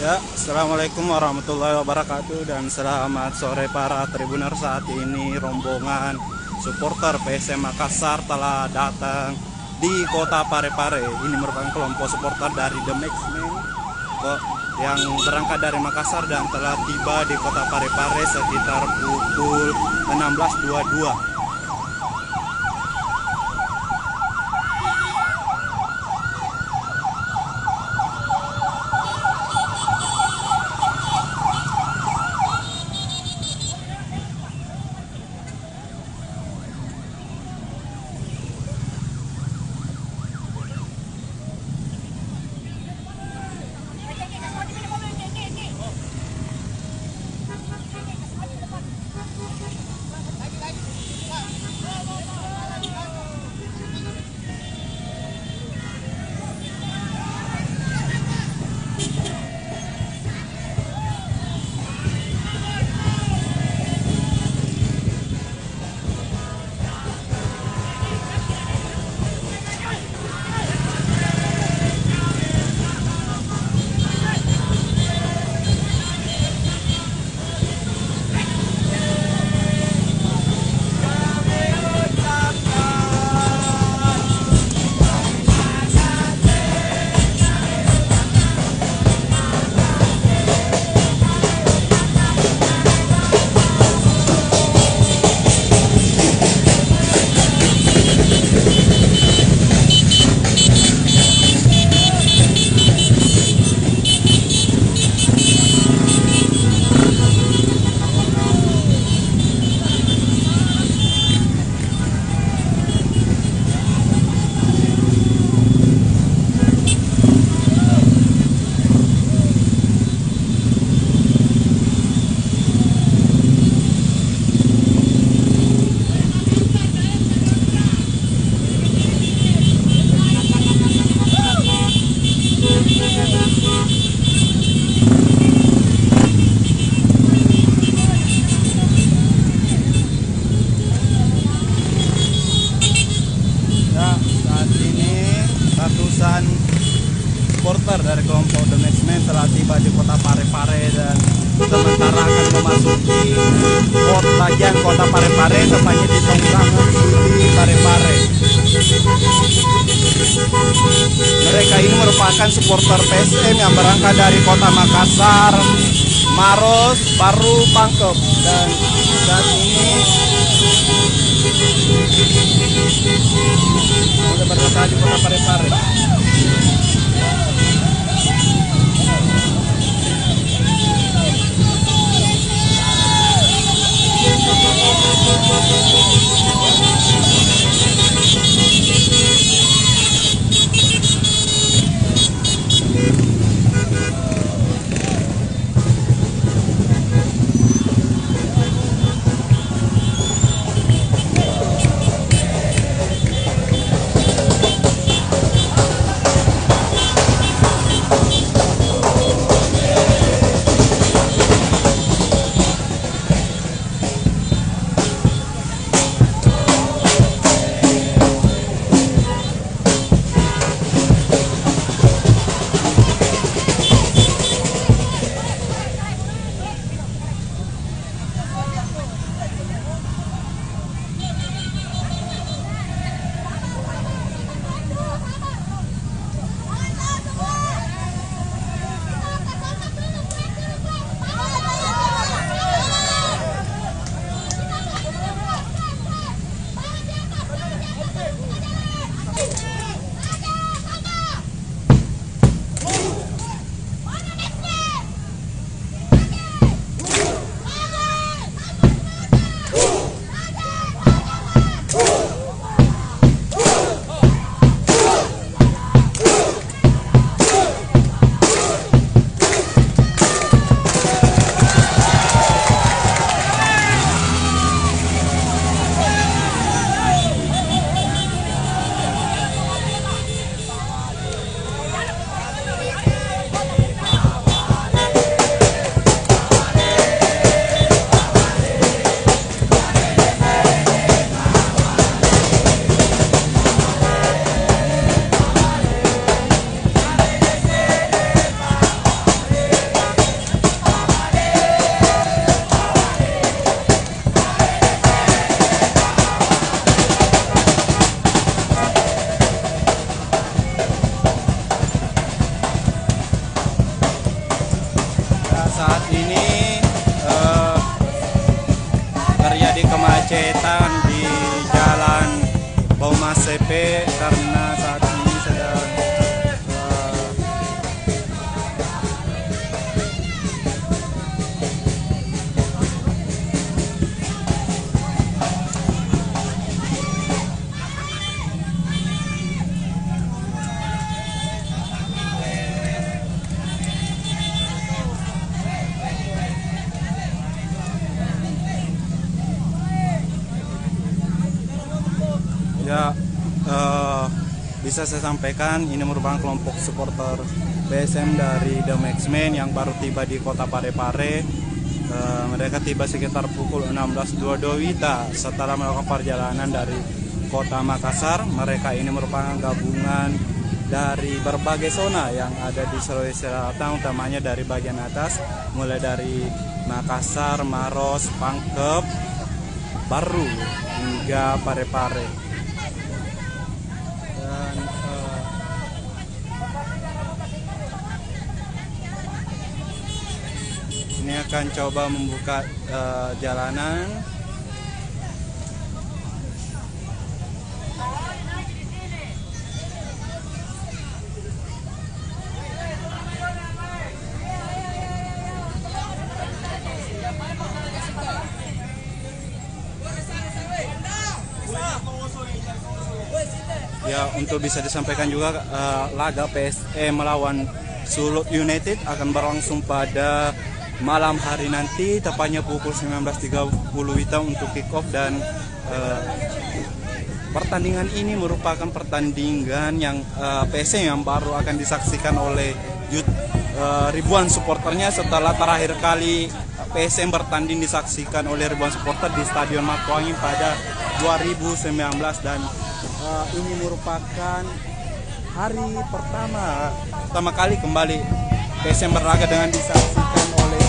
Ya, assalamualaikum warahmatullahi wabarakatuh dan selamat sore para tribuner. Saat ini rombongan supporter PSM Makassar telah datang di kota Parepare. Ini merupakan kelompok supporter dari The Maxmen yang berangkat dari Makassar dan telah tiba di kota Parepare sekitar pukul 16.22. Ratusan supporter dari kelompok The Maxmen telah tiba di kota Parepare dan sementara akan memasuki kota Parepare, tepatnya di Tonggangan di Parepare. Mereka ini merupakan supporter PSM yang berangkat dari kota Makassar, Maros, Paru, Pangkep, dan saat ini sudah berada di kota Parepare. kemacetan di Jalan Baumas CP karena saat ini sedang ya, bisa saya sampaikan ini merupakan kelompok supporter PSM dari The Maxmen yang baru tiba di kota Parepare. Mereka tiba sekitar pukul 16.22 WITA setelah melakukan perjalanan dari kota Makassar. Mereka ini merupakan gabungan dari berbagai zona yang ada di Sulawesi Selatan, utamanya dari bagian atas, mulai dari Makassar, Maros, Pangkep, Baru hingga Parepare. Ini akan coba membuka jalanan. Ya, untuk bisa disampaikan juga laga PSM melawan Sulut United akan berlangsung pada malam hari nanti, tepatnya pukul 19.30 WITA untuk kick off, dan pertandingan ini merupakan pertandingan yang PSM yang baru akan disaksikan oleh ribuan supporternya setelah terakhir kali PSM bertanding disaksikan oleh ribuan supporter di Stadion Makoangi pada 2019, dan ini merupakan hari pertama kali kembali PSM berlaga dengan disaksikan oleh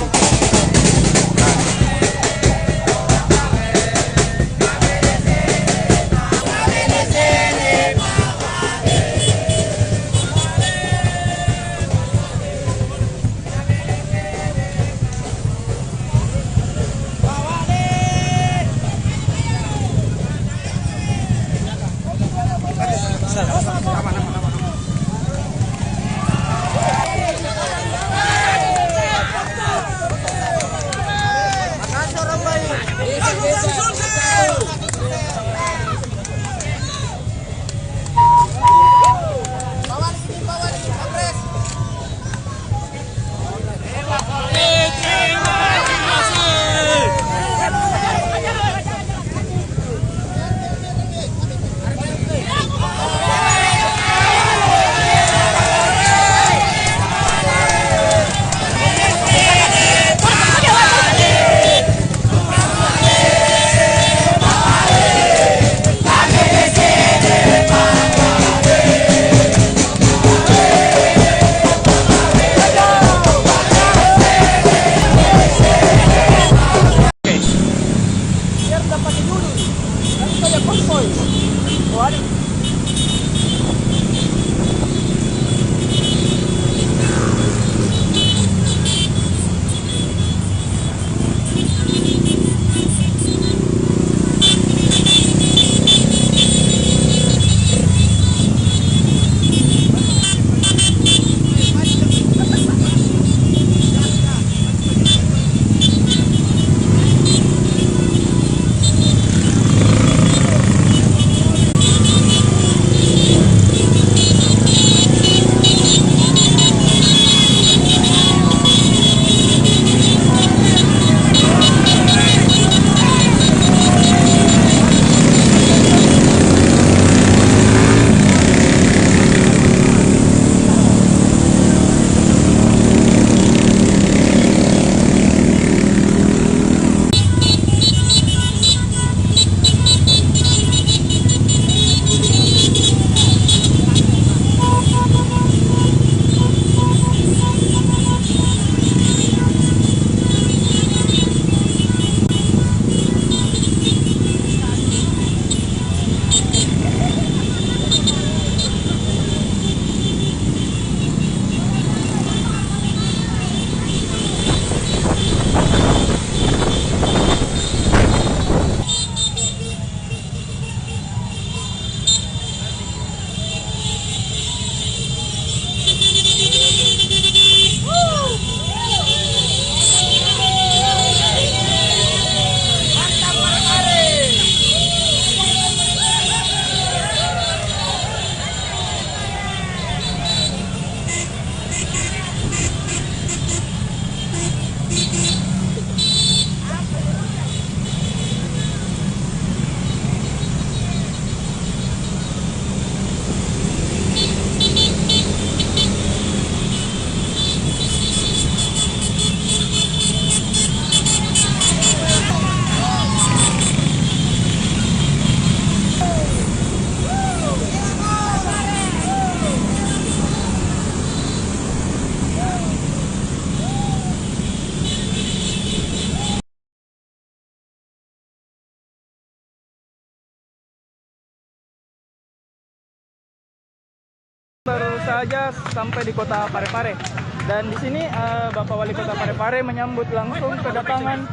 saja sampai di kota Parepare. Dan di sini Bapak Wali Kota Parepare menyambut langsung kedatangan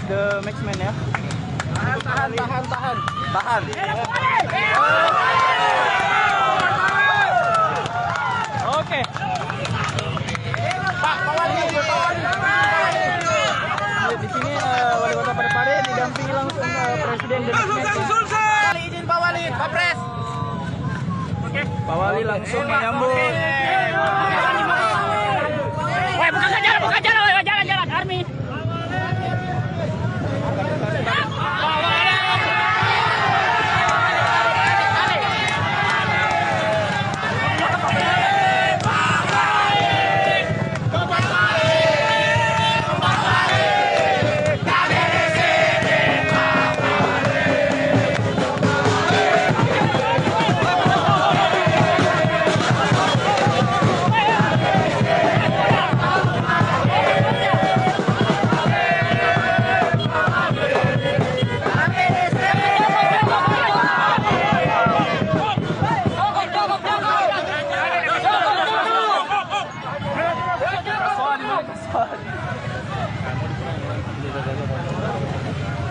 The Maxman ya. Tahan. Oke. Pak Wali. Di sini Wali Kota Parepare didampingi langsung Presiden The Maxman. Izin Pak Wali, Pak Pres. Pak Wali langsung menyambut. Woi, buka jalan, Army.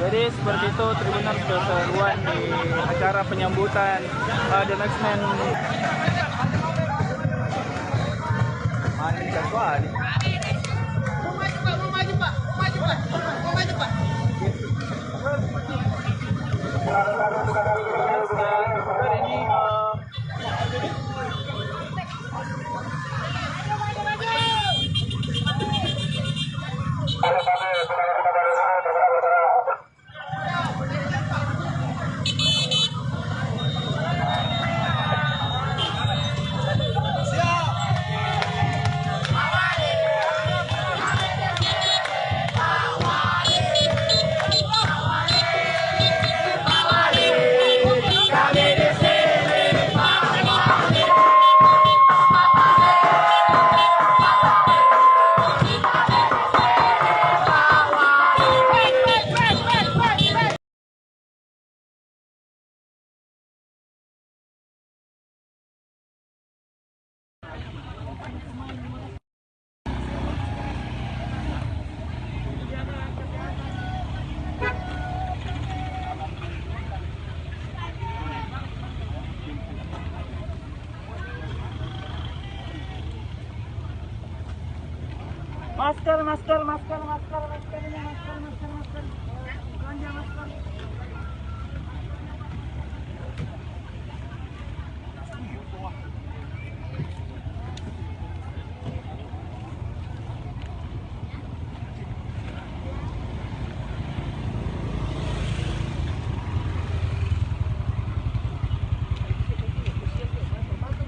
Jadi seperti itu Tribuners keseruan di acara penyambutan The Maxman. Mandi kasuali. Masker. Belanja masker.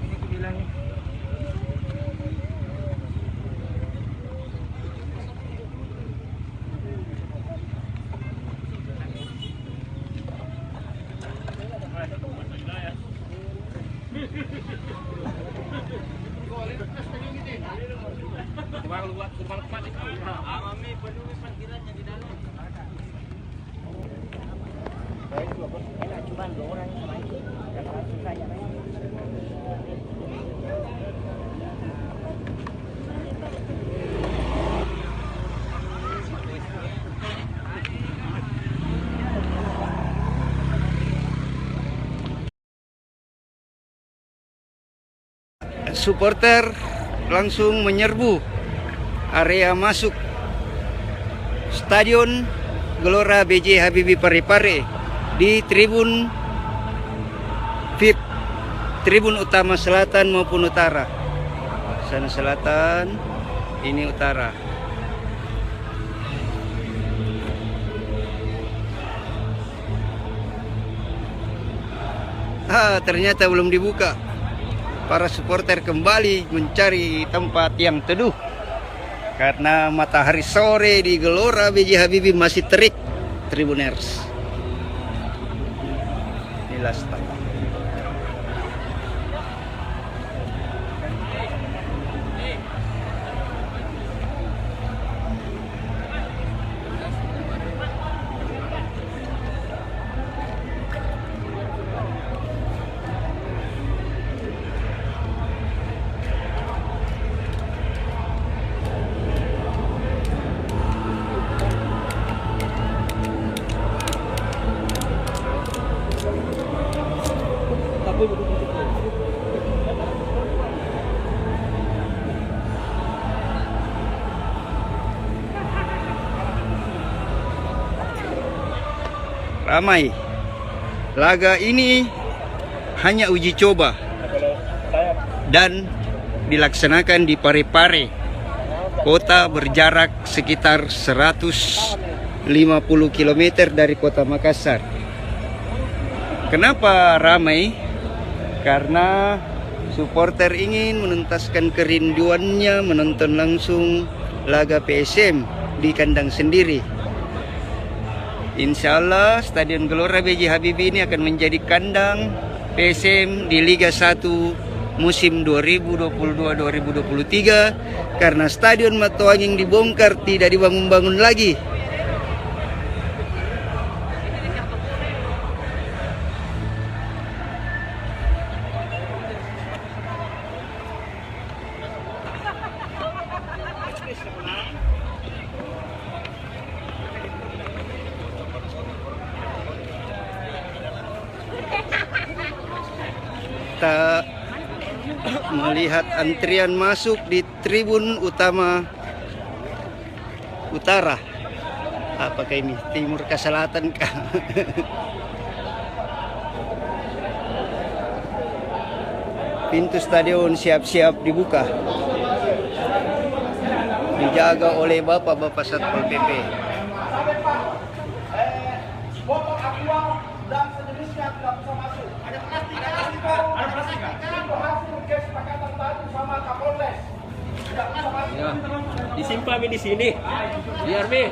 Ini kubilangnya. Supporter langsung menyerbu area masuk Stadion Gelora B.J. Habibie Parepare di tribun VIP, tribun utama selatan maupun utara. Sana selatan, ini utara. Ternyata belum dibuka. Para supporter kembali mencari tempat yang teduh karena matahari sore di Gelora B.J. Habibie masih terik. Tribuners, inilah staf. Ramai. Laga ini hanya uji coba dan dilaksanakan di Parepare, kota berjarak sekitar 150 km dari kota Makassar. Kenapa ramai? Karena supporter ingin menuntaskan kerinduannya menonton langsung laga PSM di kandang sendiri. Insya Allah Stadion Gelora B.J. Habibie ini akan menjadi kandang PSM di Liga 1 musim 2022-2023 karena Stadion Matoanging dibongkar, tidak dibangun-bangun lagi. Kita melihat antrian masuk di tribun utama utara. Apakah ini timur ke selatan kah? Pintu stadion siap-siap dibuka, dijaga oleh bapak-bapak Satpol PP. Botol aqua dan sejenisnya tidak bisa masuk. Ada plastik. Ada plastik. Itu hasil kesepakatan tadi sama Kapolres. Tidak bisa masuk. Disimpan di sini. Biar Mi.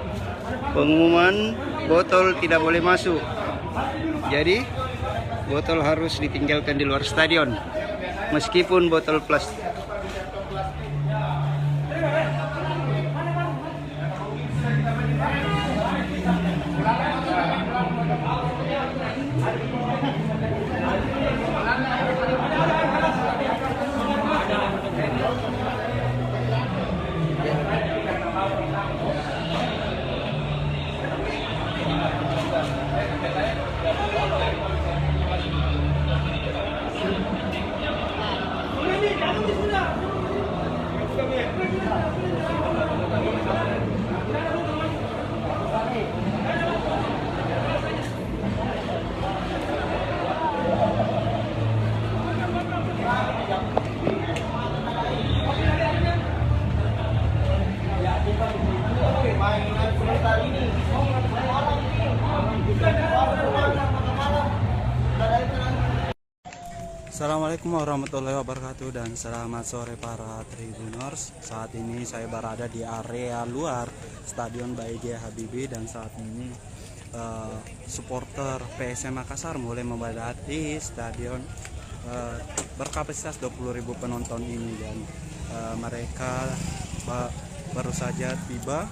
Pengumuman botol tidak boleh masuk. Jadi botol harus ditinggalkan di luar stadion. Meskipun botol plastik. Assalamualaikum warahmatullahi wabarakatuh dan selamat sore para Tribuners. Saat ini saya berada di area luar Stadion B.J. Habibie dan saat ini supporter PSM Makassar mulai membadati stadion berkapasitas 20.000 penonton ini dan mereka baru saja tiba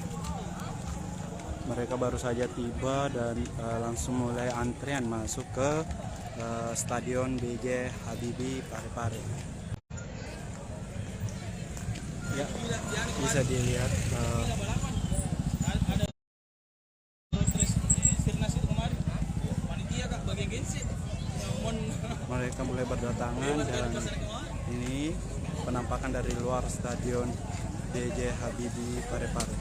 dan langsung mulai antrian masuk ke Stadion B.J. Habibie Parepare. Ya, bisa dilihat mereka mulai berdatangan dan ini penampakan dari luar Stadion B.J. Habibie Parepare.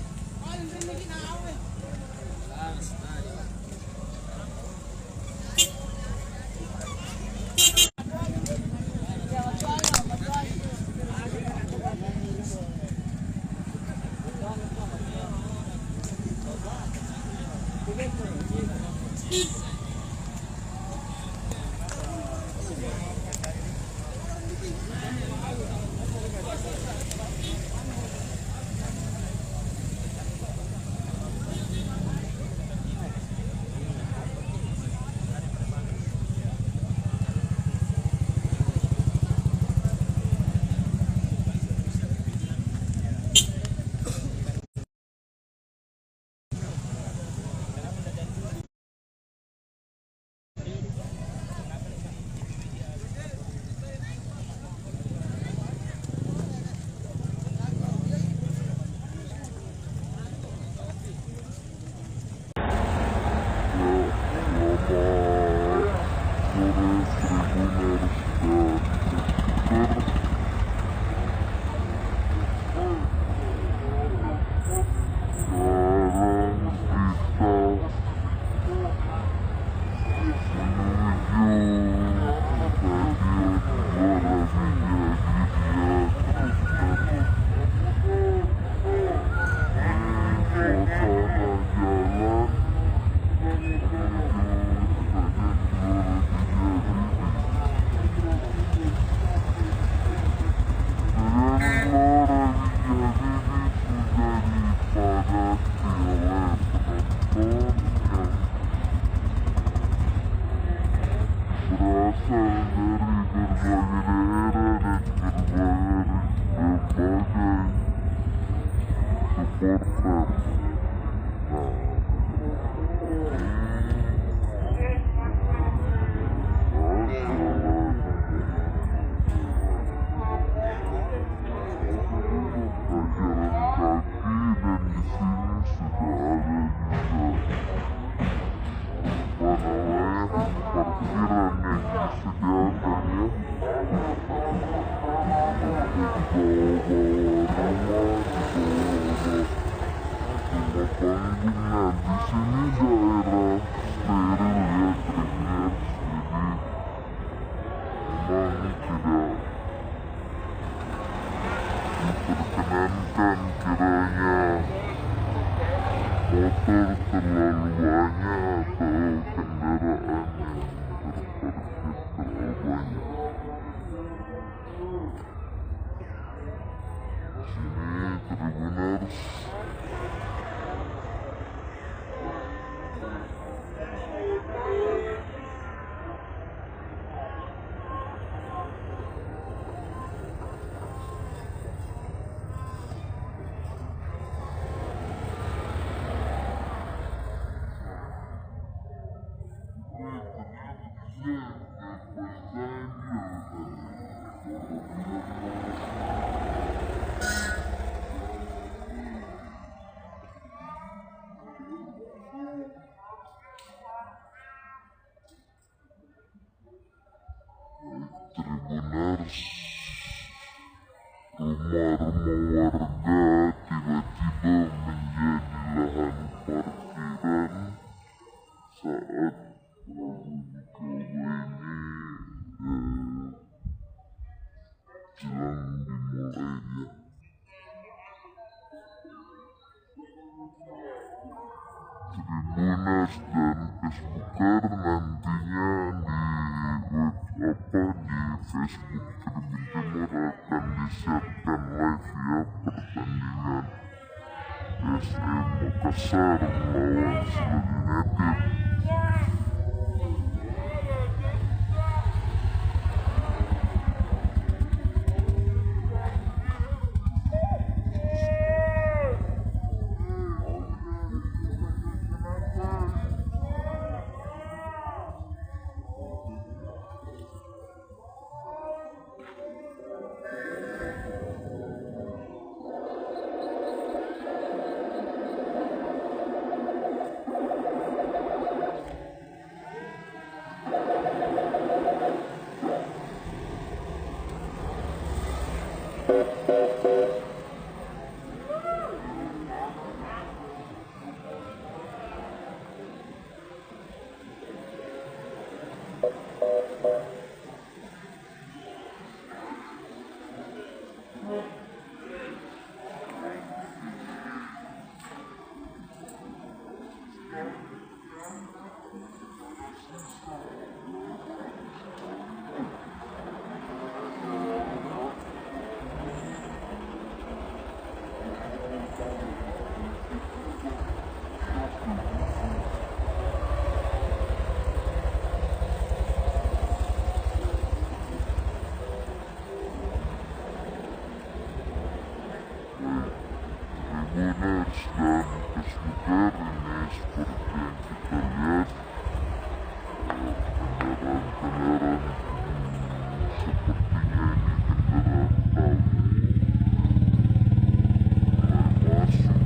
diperkenankan kiranya motor terlalu banyak atau kendaraan yang berparkir terlalu banyak. Sini Tribuners, Tribuners, rumah-rumah warga tiba-tiba menjadi lahan parkiran saat jelang dimulainya. Tribuners dan Facebooker nantinya di Facebook Tribun Timur akan disiarkan live ya pertandingan SM Makassar melawan Sula United. Tribuners dan Facebooker, ini seperti yang kita lihat kendaraan-kendaraan sepertinya ini kendaraan tamu mulai masuk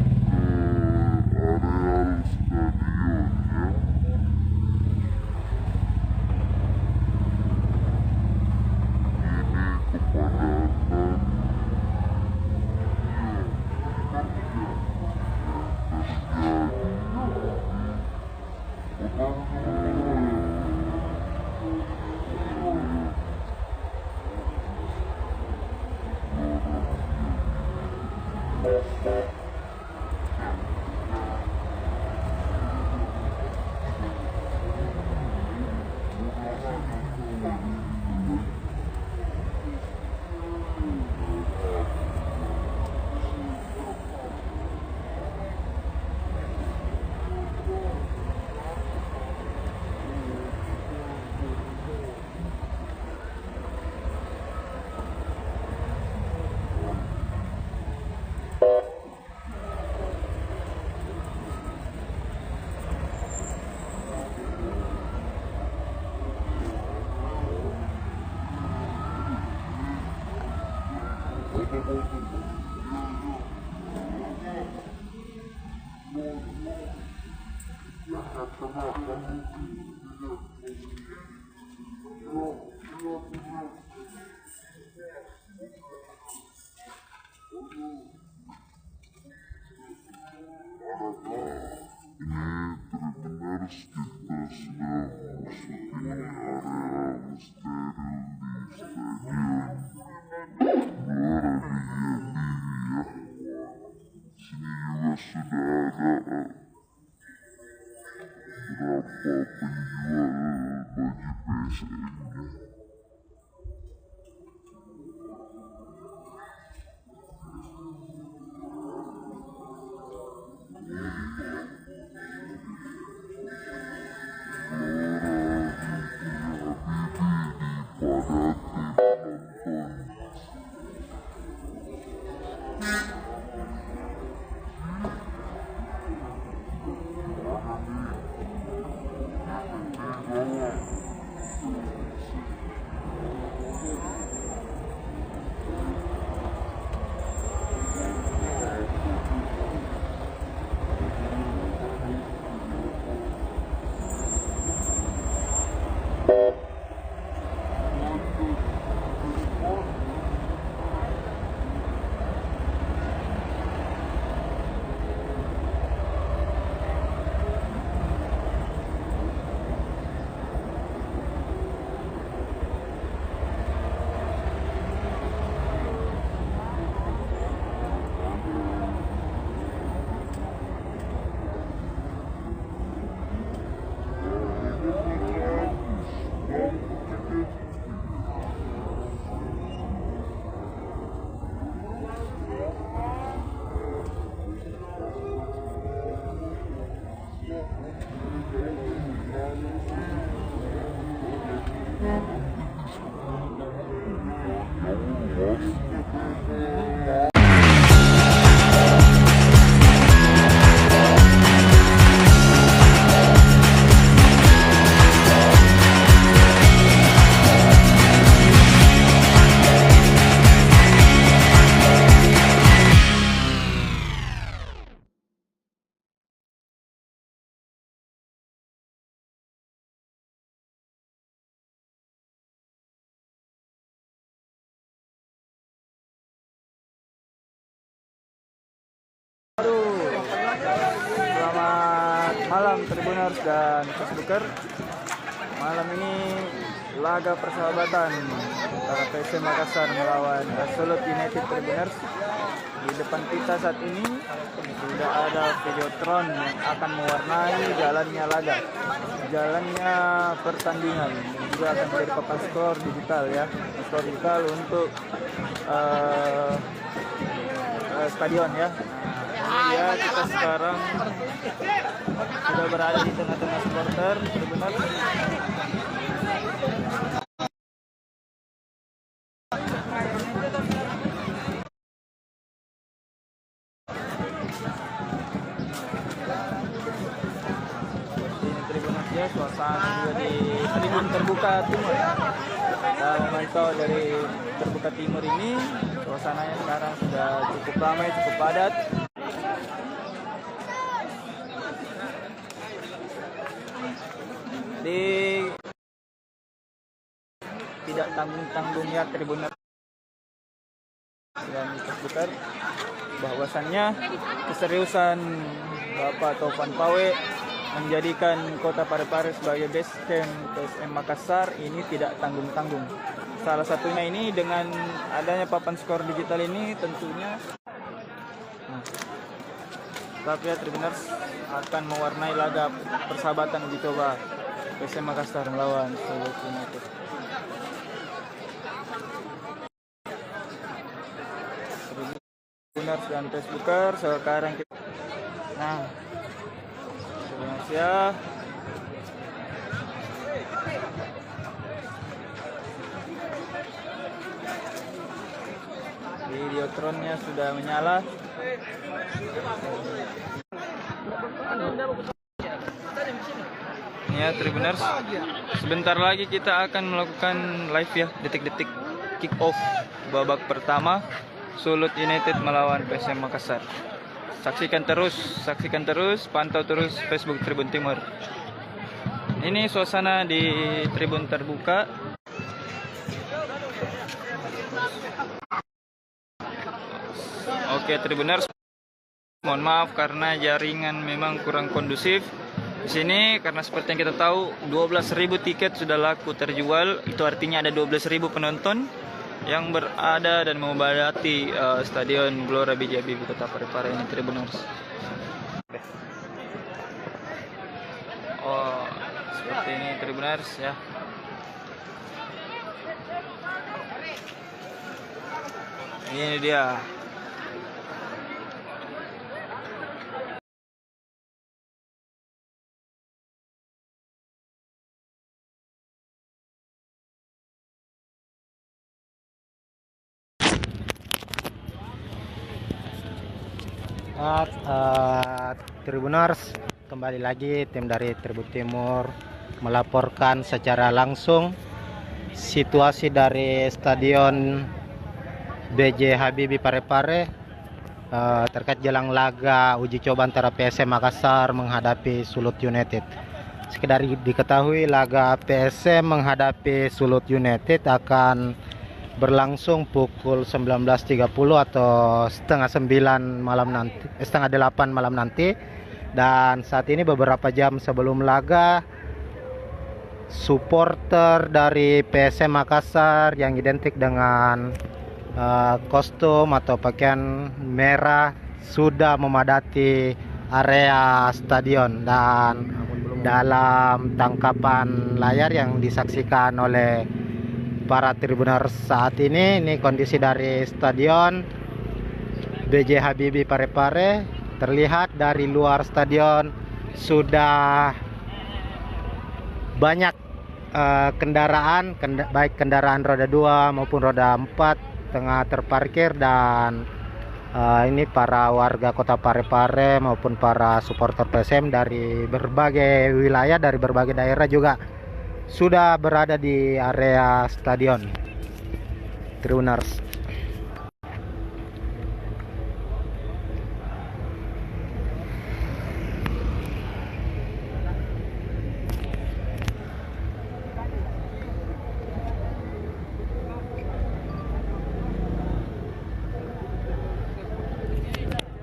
Tribuners kita sedang memasuki area steril di stadion Gelora Villa. Sini juga sudah ada beberapa penjual baju PSM-nya. Selamat malam Tribuners dan Facebooker. Malam ini laga persahabatan antara PSM Makassar melawan Resolute United Tribuners. Di depan kita saat ini sudah ada videotron yang akan mewarnai jalannya laga, jalannya pertandingan. Juga akan menjadi papan skor digital ya, skor digital untuk stadion ya. Ya, kita sekarang sudah berada di tengah-tengah supporter Tribuners. Ini Tribuners ya, suasana juga di tribun terbuka timur. Kita memantau dari terbuka timur ini, suasananya sekarang sudah cukup ramai, cukup padat. Tidak tanggung-tanggung ya Tribuners dan Facebooker, bahwasannya keseriusan Bapak Taufan Pawe menjadikan Kota Parepare sebagai base camp PSM Makassar ini tidak tanggung-tanggung. Salah satunya ini dengan adanya papan skor digital ini tentunya tapi ya Tribuners akan mewarnai laga persahabatan uji coba PSM Makassar melawan Resolute United. Tribuners dan Facebooker sekarang kita Tribuners ya. Videotronnya sudah menyala. Ya Tribuners, sebentar lagi kita akan melakukan live ya, detik-detik kick off babak pertama Sulut United melawan PSM Makassar. Saksikan terus, pantau terus Facebook Tribun Timur. Ini suasana di tribun terbuka. Oke, Tribuners, mohon maaf karena jaringan memang kurang kondusif di sini, karena seperti yang kita tahu 12.000 tiket sudah laku terjual. Itu artinya ada 12.000 penonton yang berada dan membadati Stadion Gelora B.J. Habibie Kota Parepare ini, Tribuners. Oh, seperti ini Tribuners ya. Ini dia. Tribuners, kembali lagi tim dari Tribun Timur melaporkan secara langsung situasi dari Stadion B.J. Habibie Parepare terkait jelang laga uji coba antara PSM Makassar menghadapi Sulut United. Sekedar diketahui, laga PSM menghadapi Sulut United akan berlangsung pukul 19.30 atau setengah 8 malam nanti. Dan saat ini beberapa jam sebelum laga, supporter dari PSM Makassar yang identik dengan kostum atau pakaian merah sudah memadati area stadion. Dan dalam tangkapan layar yang disaksikan oleh para Tribuners saat ini kondisi dari Stadion B.J. Habibie Parepare. Terlihat dari luar stadion sudah banyak kendaraan, baik kendaraan roda 2 maupun roda 4 tengah terparkir. Dan ini para warga Kota Parepare maupun para supporter PSM dari berbagai wilayah, dari berbagai daerah juga sudah berada di area stadion, Tribuners.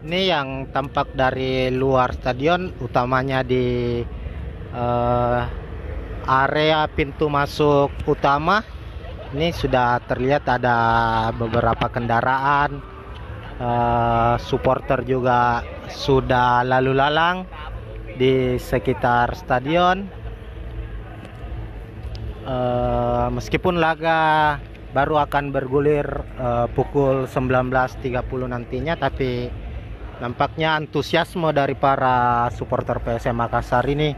Ini yang tampak dari luar stadion, utamanya di area pintu masuk utama. Ini sudah terlihat ada beberapa kendaraan, supporter juga sudah lalu lalang di sekitar stadion. Meskipun laga baru akan bergulir pukul 19.30 nantinya, tapi nampaknya antusiasme dari para supporter PSM Makassar ini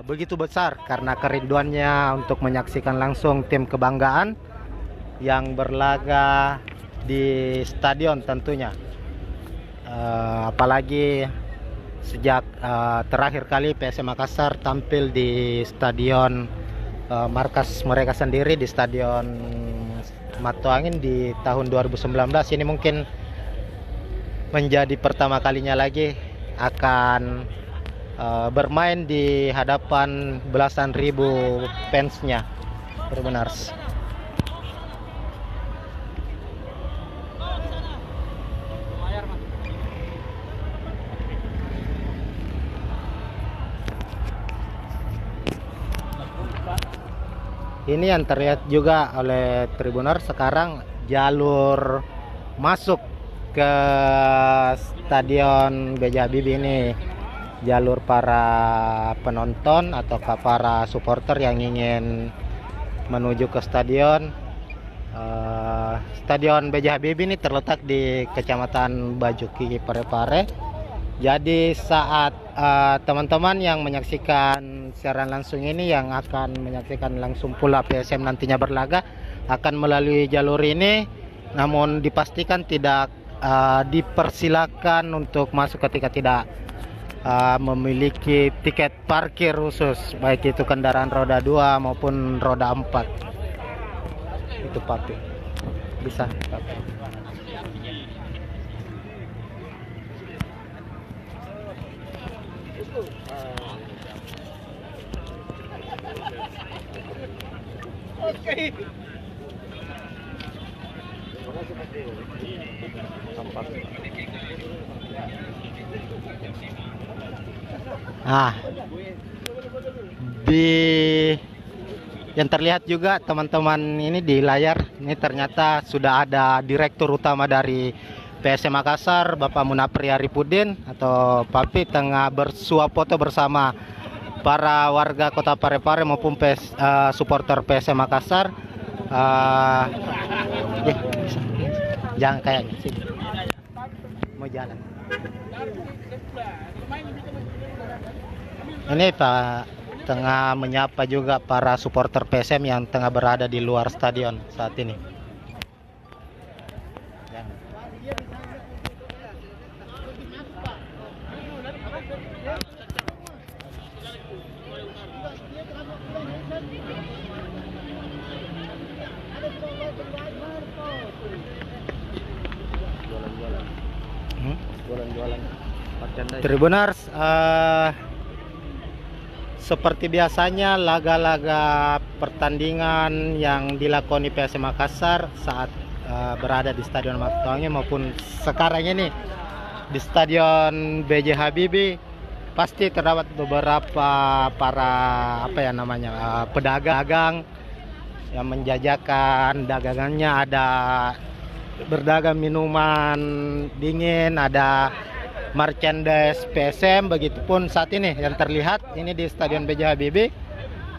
begitu besar karena kerinduannya untuk menyaksikan langsung tim kebanggaan yang berlaga di stadion tentunya. Apalagi sejak terakhir kali PSM Makassar tampil di stadion markas mereka sendiri di Stadion Matoangin di tahun 2019, ini mungkin menjadi pertama kalinya lagi akan bermain di hadapan belasan ribu fansnya, Tribuners. Ini yang terlihat juga oleh Tribuners sekarang, jalur masuk ke Stadion B.J. Habibie ini, jalur para penonton atau para supporter yang ingin menuju ke stadion. Stadion B.J. Habibie ini terletak di Kecamatan Bajuki, Parepare. Jadi saat teman-teman yang menyaksikan siaran langsung ini, yang akan menyaksikan langsung pula PSM nantinya berlaga, akan melalui jalur ini, namun dipastikan tidak dipersilakan untuk masuk ketika tidak memiliki tiket parkir khusus, baik itu kendaraan roda 2 maupun roda 4. Itu Papi bisa Papi. Nah, di yang terlihat juga teman-teman ini di layar, ini ternyata sudah ada direktur utama dari PSM Makassar, Bapak Munapri Arifudin atau Papi, tengah bersuap foto bersama para warga Kota Parepare maupun supporter PSM Makassar. Jangan kayaknya sih mau jalan. Ini Pak tengah menyapa juga para supporter PSM yang tengah berada di luar stadion saat ini. Tribuners, seperti biasanya laga-laga pertandingan yang dilakoni PSM Makassar saat berada di Stadion Matuangi maupun sekarang ini di Stadion B.J. Habibie, pasti terdapat beberapa para pedagang yang menjajakan dagangannya. Ada berdagang minuman dingin, ada merchandise PSM. Begitupun saat ini yang terlihat ini di Stadion B.J. Habibie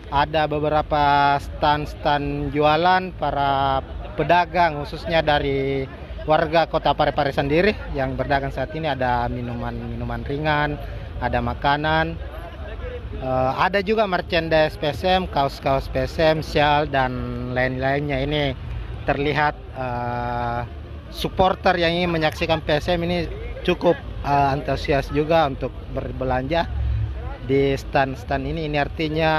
ada beberapa stand-stand jualan para pedagang, khususnya dari warga Kota Parepare sendiri yang berdagang saat ini. Ada minuman ringan, ada makanan, ada juga merchandise PSM, kaos-kaos PSM, syal dan lain-lainnya. Ini terlihat supporter yang ingin menyaksikan PSM ini cukup antusias juga untuk berbelanja di stand-stand ini. Ini artinya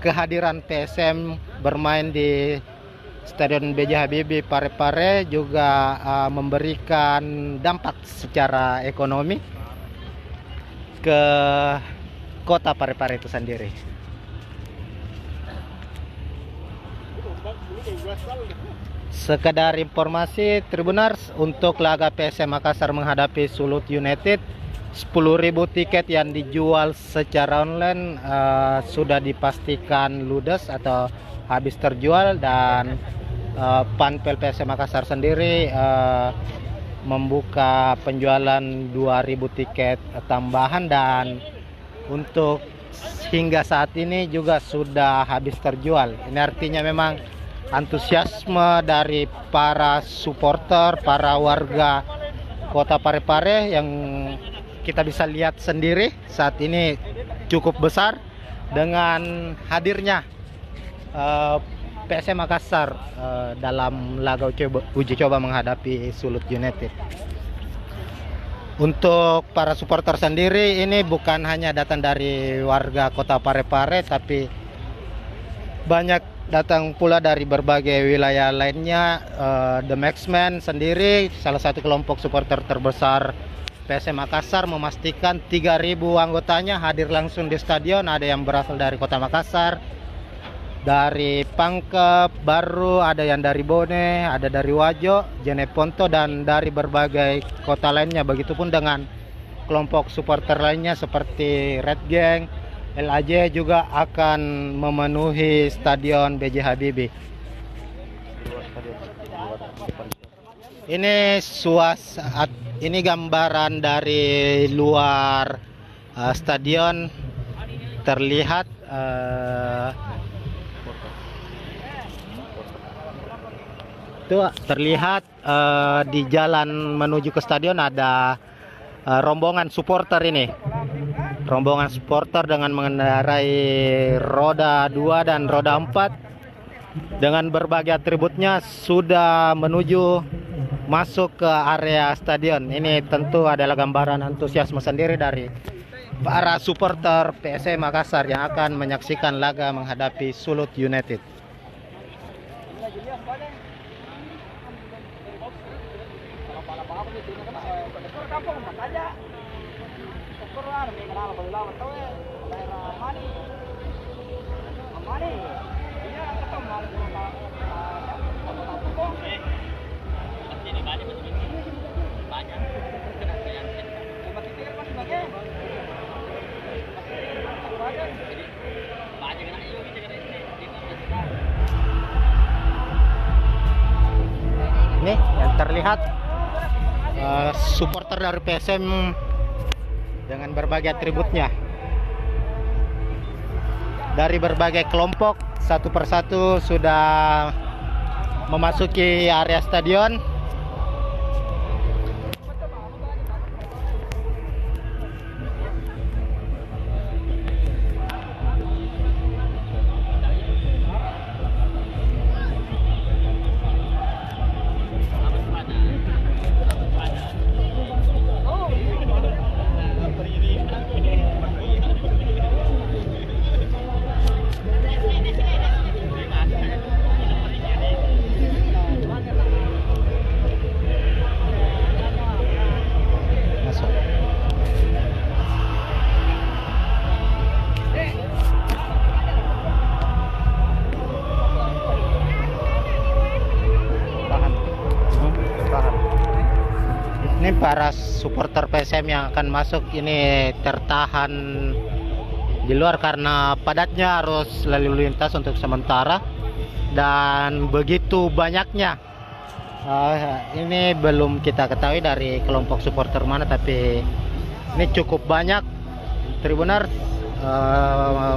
kehadiran PSM bermain di Stadion B.J. Habibie Parepare juga memberikan dampak secara ekonomi ke Kota Parepare itu sendiri. Sekedar informasi Tribuners, untuk laga PSM Makassar menghadapi Sulut United, 10.000 tiket yang dijual secara online sudah dipastikan ludes atau habis terjual, dan Panpel PSM Makassar sendiri membuka penjualan 2.000 tiket tambahan, dan untuk hingga saat ini juga sudah habis terjual. Ini artinya memang antusiasme dari para supporter, para warga Kota Parepare yang kita bisa lihat sendiri saat ini cukup besar dengan hadirnya PSM Makassar dalam laga uji coba menghadapi Sulut United. Untuk para supporter sendiri ini bukan hanya datang dari warga Kota Parepare, tapi banyak datang pula dari berbagai wilayah lainnya. The Maxman sendiri, salah satu kelompok supporter terbesar PSM Makassar, memastikan 3.000 anggotanya hadir langsung di stadion. Ada yang berasal dari Kota Makassar, dari Pangkep, Baru, ada yang dari Bone, ada dari Wajo, Jeneponto, dan dari berbagai kota lainnya. Begitupun dengan kelompok supporter lainnya seperti Red Gang, LAJ juga akan memenuhi Stadion B.J. Habibie. Ini gambaran dari luar stadion. Terlihat di jalan menuju ke stadion ada rombongan supporter ini. Rombongan supporter dengan mengendarai roda 2 dan roda 4 dengan berbagai atributnya sudah menuju masuk ke area stadion. Ini tentu adalah gambaran antusiasme sendiri dari para supporter PSM Makassar yang akan menyaksikan laga menghadapi Sulut United. Ini yang terlihat supporter dari PSM dengan berbagai atributnya dari berbagai kelompok satu persatu sudah memasuki area stadion. Masuk. Tahan. Tahan. Ini para supporter PSM yang akan masuk ini tertahan di luar karena padatnya arus lalu lintas untuk sementara dan begitu banyaknya. Ini belum kita ketahui dari kelompok supporter mana, tapi ini cukup banyak Tribuners.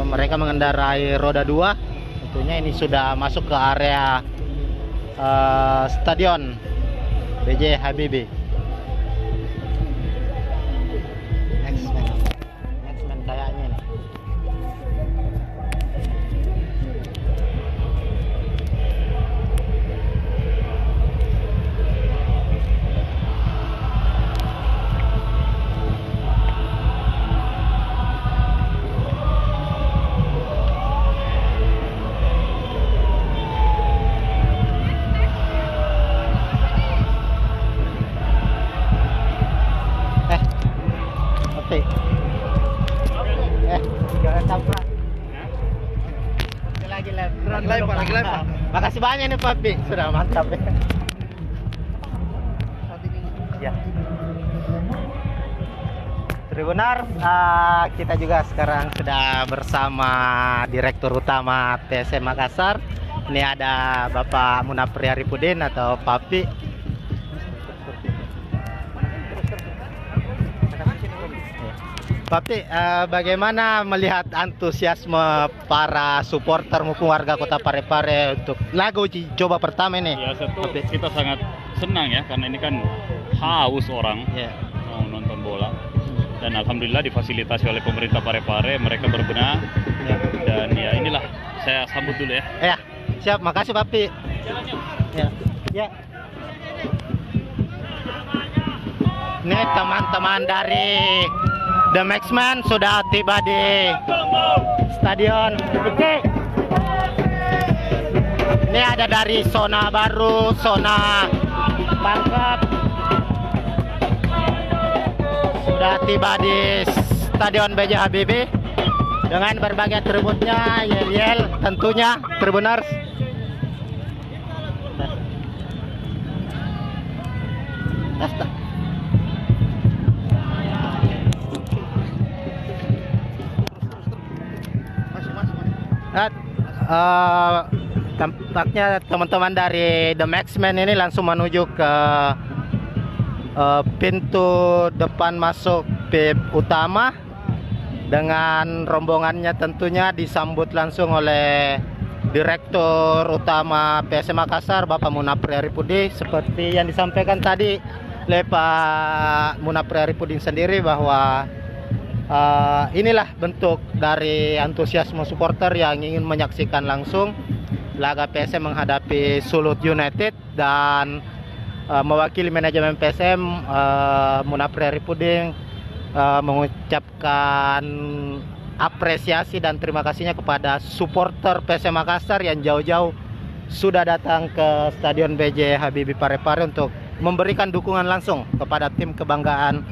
Mereka mengendarai roda 2. Tentunya ini sudah masuk ke area stadion B.J. Habibie. Next man kayaknya nih. Jangan tamprak. Lagi lempar. Makasih banyak nih Papi, sudah mantap ya. Ya. Tribuners, kita juga sekarang sudah bersama Direktur Utama PSM Makassar. Ini ada Bapak Munapri Arifudin atau Papi. Papi, bagaimana melihat antusiasme para supporter maupun warga Kota Parepare untuk laga uji coba pertama ini? Ya, satu kita sangat senang ya, karena ini kan haus orang mau nonton bola. Dan alhamdulillah difasilitasi oleh pemerintah Parepare, mereka berbenah. Dan ya inilah, saya sambut dulu ya. Ya, siap, makasih Papi. Ya. Ini teman-teman dari The Maxman sudah tiba di stadion. Ini ada dari zona baru, zona Pangkep. Sudah tiba di stadion B.J. Habibie dengan berbagai atributnya, yel-yel tentunya, Tribuners. Tampaknya teman-teman dari The Maxman ini langsung menuju ke pintu depan masuk PIP utama dengan rombongannya, tentunya disambut langsung oleh Direktur Utama PSM Makassar Bapak Munapri Arifudin. Seperti yang disampaikan tadi oleh Pak Munapri Arifudin sendiri bahwa inilah bentuk dari antusiasme supporter yang ingin menyaksikan langsung laga PSM menghadapi Sulut United. Dan mewakili manajemen PSM, Munapri Arifudin mengucapkan apresiasi dan terima kasihnya kepada supporter PSM Makassar yang jauh-jauh sudah datang ke Stadion B.J. Habibie Parepare untuk memberikan dukungan langsung kepada tim kebanggaan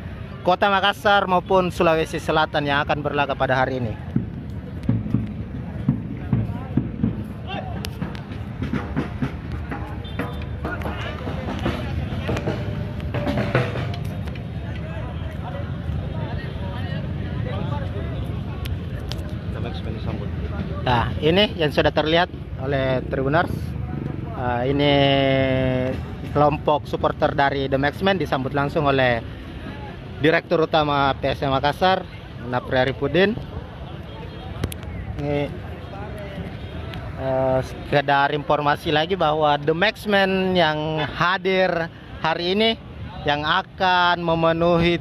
Kota Makassar maupun Sulawesi Selatan yang akan berlaga pada hari ini. Nah, ini yang sudah terlihat oleh Tribuners. Ini kelompok supporter dari The Maxmen disambut langsung oleh Direktur Utama PSM Makassar, Napri Arifudin. Ini sekedar informasi lagi bahwa The Maxmen yang hadir hari ini yang akan memenuhi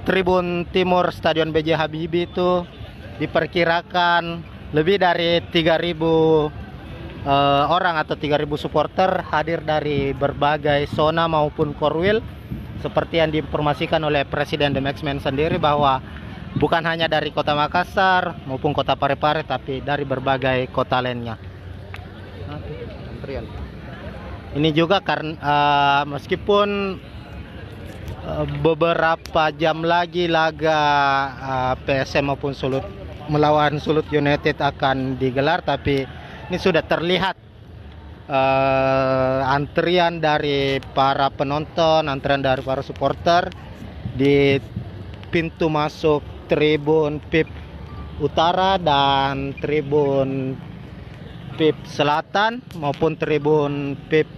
Tribun Timur Stadion B.J. Habibie itu diperkirakan lebih dari 3.000 orang atau 3.000 supporter hadir dari berbagai zona maupun korwil, seperti yang diinformasikan oleh Presiden The Maxmen sendiri bahwa bukan hanya dari Kota Makassar maupun Kota Parepare, tapi dari berbagai kota lainnya. Ini juga karena meskipun beberapa jam lagi laga PSM maupun Sulut melawan Sulut United akan digelar, tapi ini sudah terlihat antrian dari para penonton, antrian dari para supporter di pintu masuk Tribun PIP Utara dan Tribun PIP Selatan maupun Tribun PIP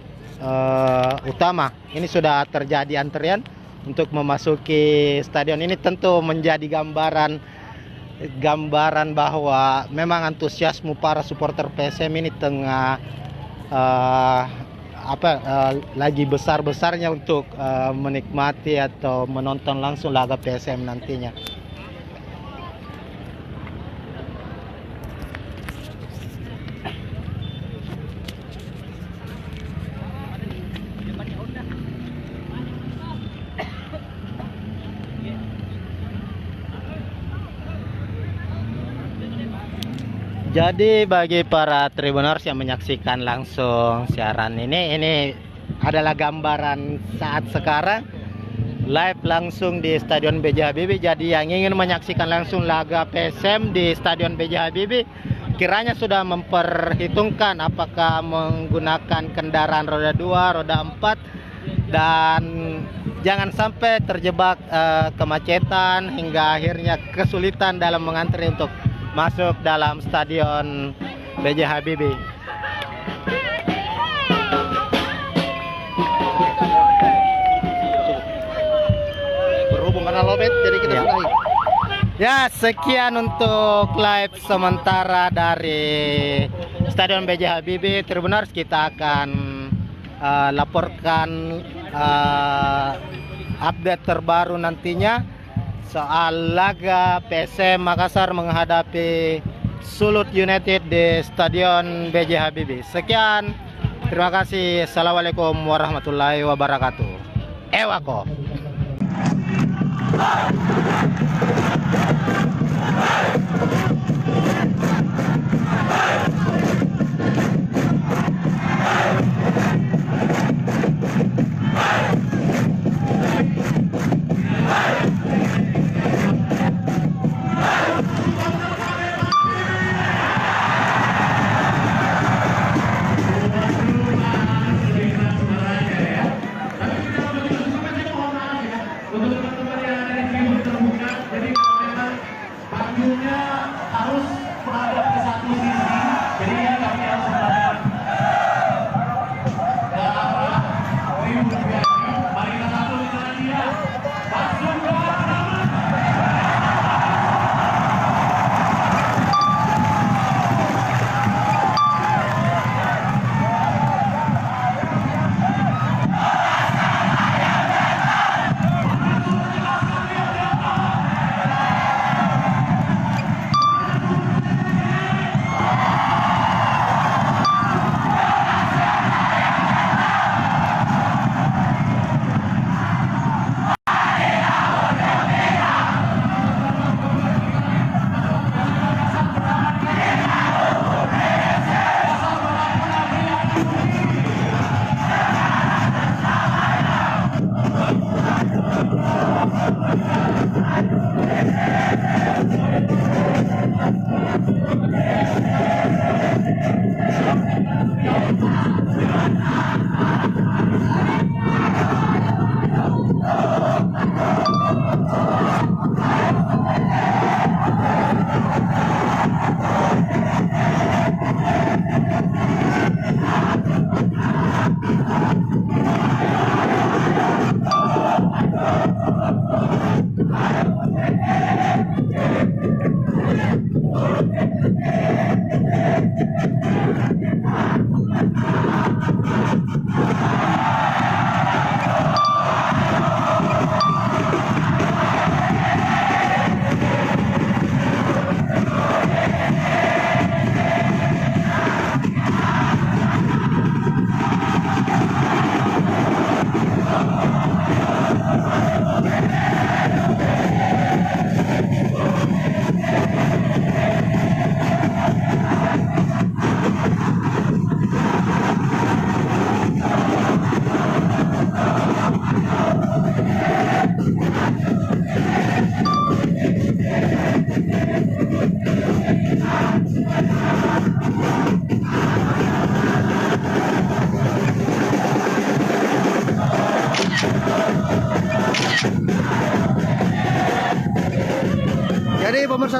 Utama. Ini sudah terjadi antrian untuk memasuki stadion. Ini tentu menjadi gambaran bahwa memang antusiasme para supporter PSM ini tengah lagi besar-besarnya untuk menikmati atau menonton langsung laga PSM nantinya. Jadi bagi para Tribuners yang menyaksikan langsung siaran ini adalah gambaran saat sekarang live langsung di Stadion B.J. Habibie. Jadi yang ingin menyaksikan langsung laga PSM di Stadion B.J. Habibie kiranya sudah memperhitungkan apakah menggunakan kendaraan roda 2, roda 4, dan jangan sampai terjebak kemacetan hingga akhirnya kesulitan dalam mengantri untuk masuk dalam Stadion B.J. Habibie. Berhubung karena lobet, jadi kita sudahi. Ya, sekian untuk live sementara dari Stadion B.J. Habibie. Tribuners, kita akan laporkan update terbaru nantinya soal laga PSM Makassar menghadapi Sulut United di Stadion B.J. Habibie. Sekian, terima kasih. Assalamualaikum warahmatullahi wabarakatuh. Ewako. Untuk teman-teman yang ada di sini terbuka, jadi kalau memang panggungnya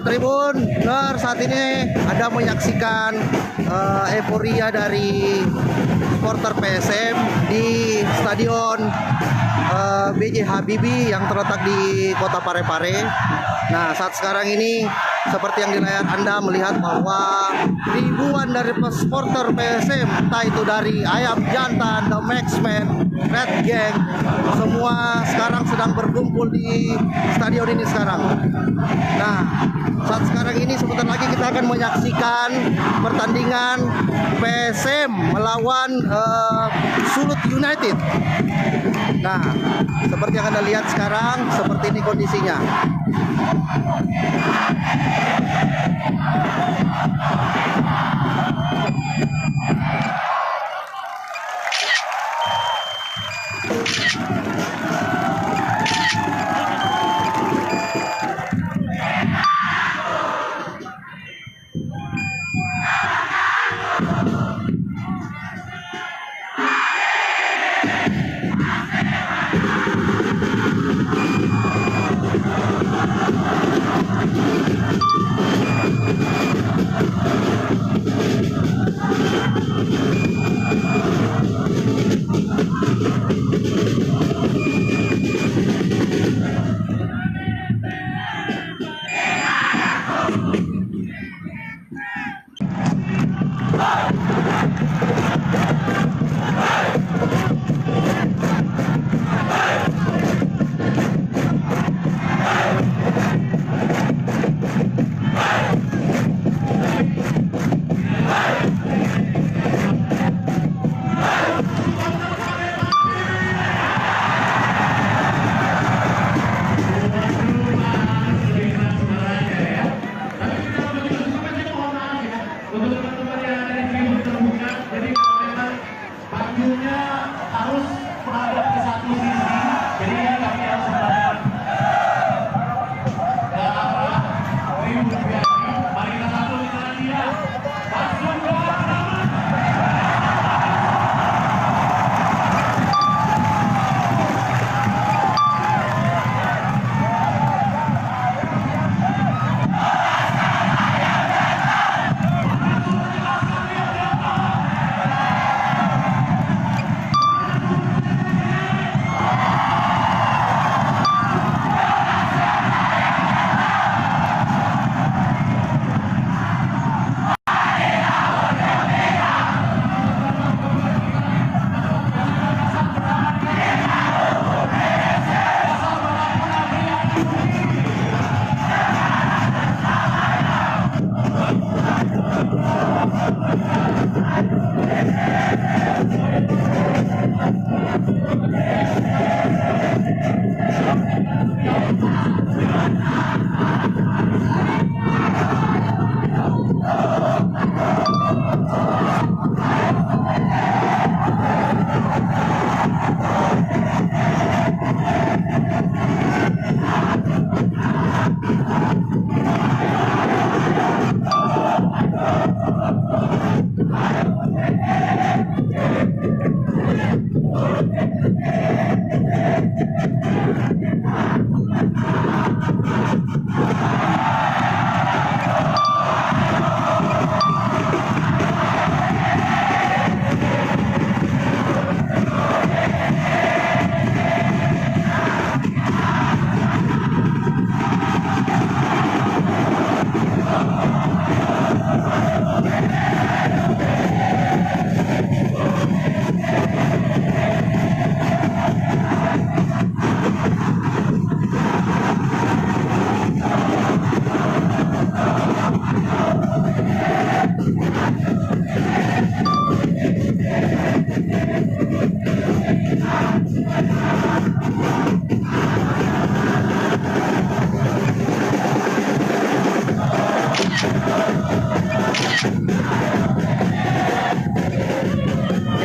Tribun, saat ini Anda menyaksikan euforia dari supporter PSM di Stadion B.J. Habibie yang terletak di Kota Parepare. Nah, saat sekarang ini seperti yang di layar Anda melihat bahwa ribuan dari supporter PSM, entah itu dari Ayam Jantan, The Maxman, Red Gang, semua sekarang sedang berkumpul di stadion ini sekarang. Nah, saat sekarang ini sebentar lagi kita akan menyaksikan pertandingan PSM melawan Sulut United. Nah, seperti yang Anda lihat sekarang, seperti ini kondisinya.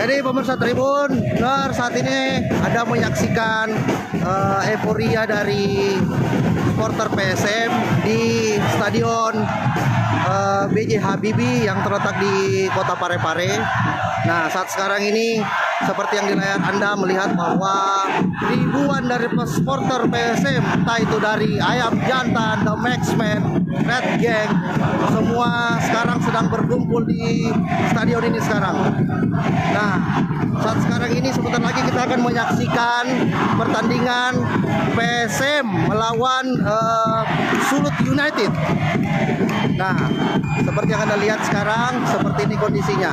Jadi pemirsa Tribun, saat ini Anda menyaksikan euforia dari supporter PSM di Stadion B.J. Habibie yang terletak di Kota Parepare. Nah, saat sekarang ini seperti yang di layar Anda melihat bahwa ribuan dari supporter PSM, entah itu dari Ayam Jantan, The Maxman, Red Gang, semua sekarang sedang berkumpul di stadion ini sekarang. Nah, saat sekarang ini sebentar lagi kita akan menyaksikan pertandingan PSM melawan Sulut United. Nah, seperti yang Anda lihat sekarang, seperti ini kondisinya.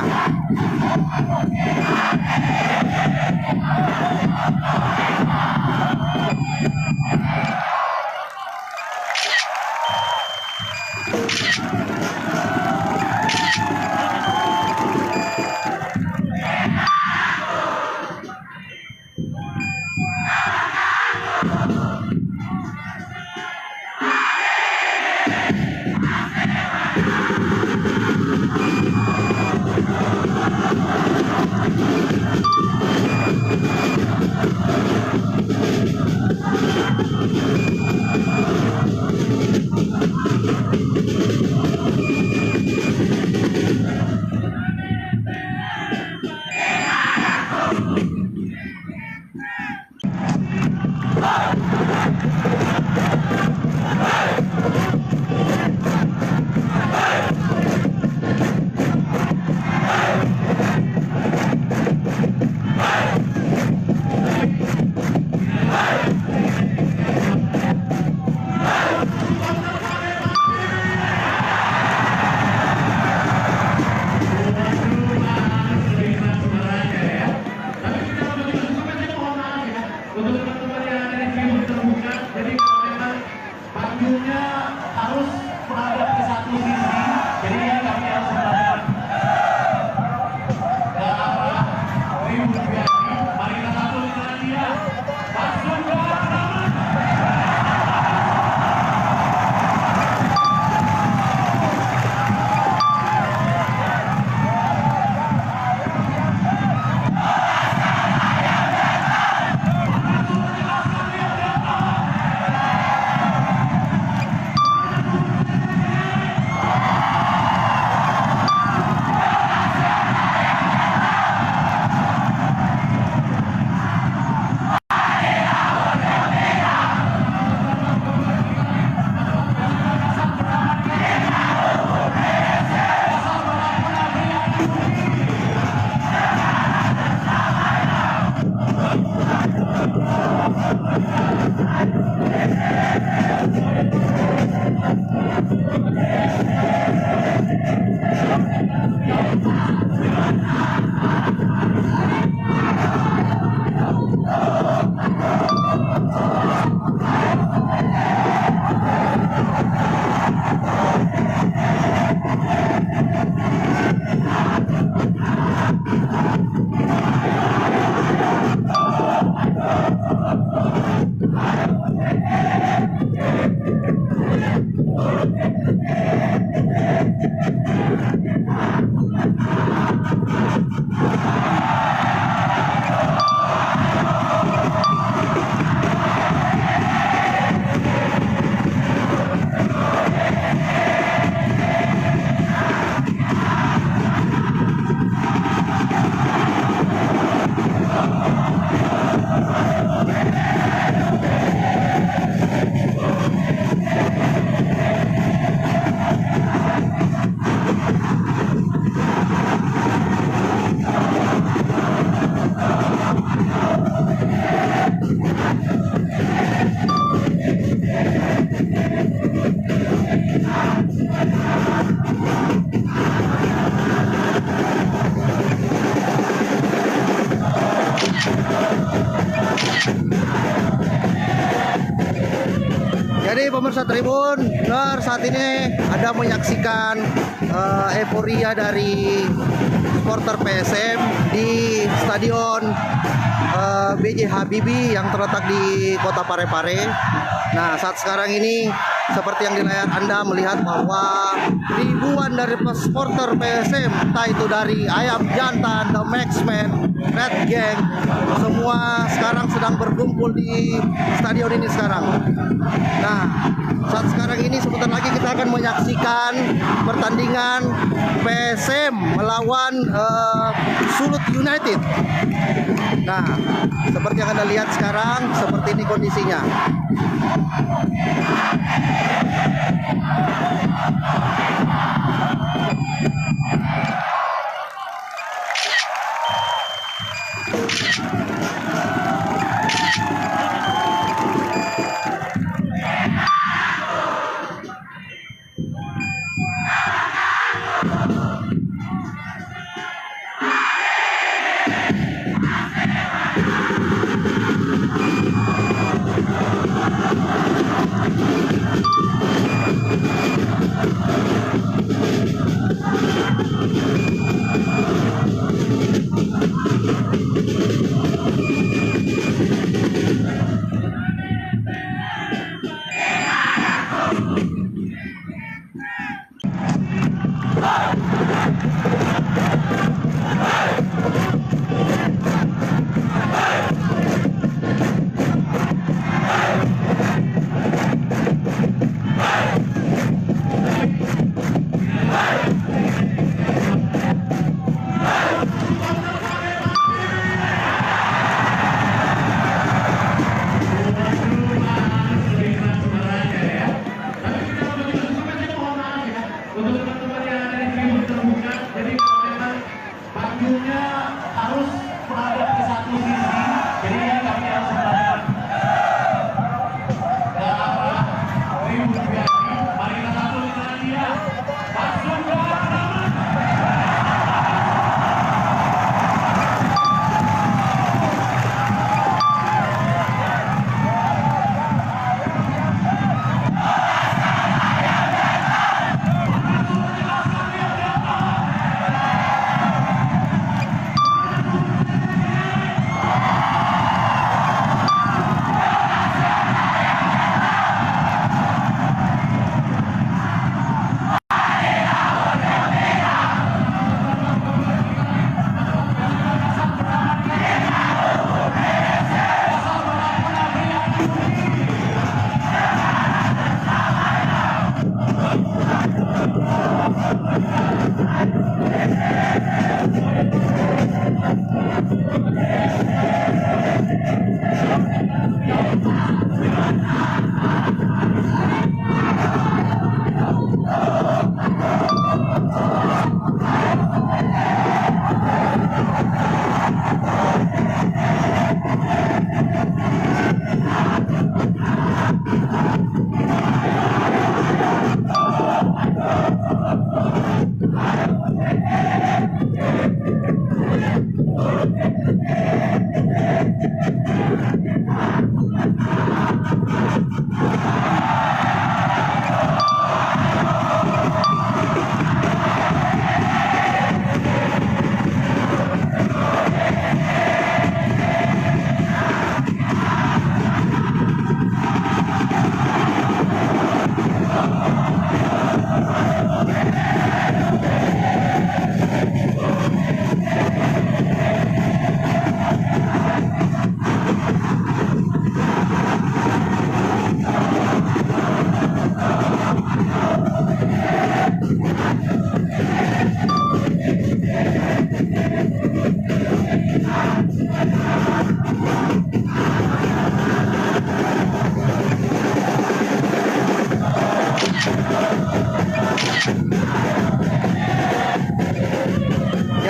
Jadi pemirsa Tribun, saat ini Anda menyaksikan euforia dari supporter PSM di Stadion B.J. Habibie yang terletak di Kota Parepare. Nah, saat sekarang ini seperti yang di layar Anda melihat bahwa ribuan dari supporter PSM, entah itu dari Ayam Jantan, The Maxman, Red Gang, semua sekarang sedang berkumpul di stadion ini sekarang. Nah, saat sekarang ini sebentar lagi kita akan menyaksikan pertandingan PSM melawan Sulut United. Nah, seperti yang Anda lihat sekarang, seperti ini kondisinya.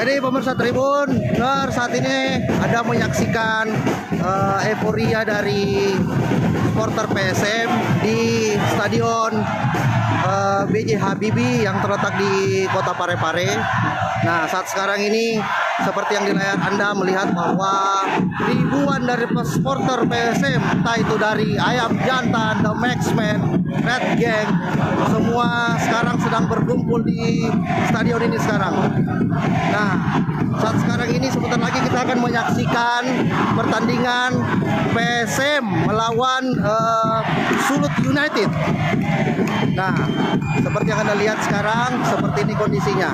Jadi pemirsa Tribun, saat ini Anda menyaksikan euforia dari supporter PSM di Stadion B.J. Habibie yang terletak di Kota Parepare. Nah, saat sekarang ini seperti yang di layar Anda melihat bahwa ribuan dari supporter PSM, entah itu dari Ayam Jantan, The Maxman, Red Gang, semua sekarang sedang berkumpul di stadion ini sekarang. Nah, saat sekarang ini sebentar lagi kita akan menyaksikan pertandingan PSM melawan Sulut United. Nah, seperti yang Anda lihat sekarang, seperti ini kondisinya.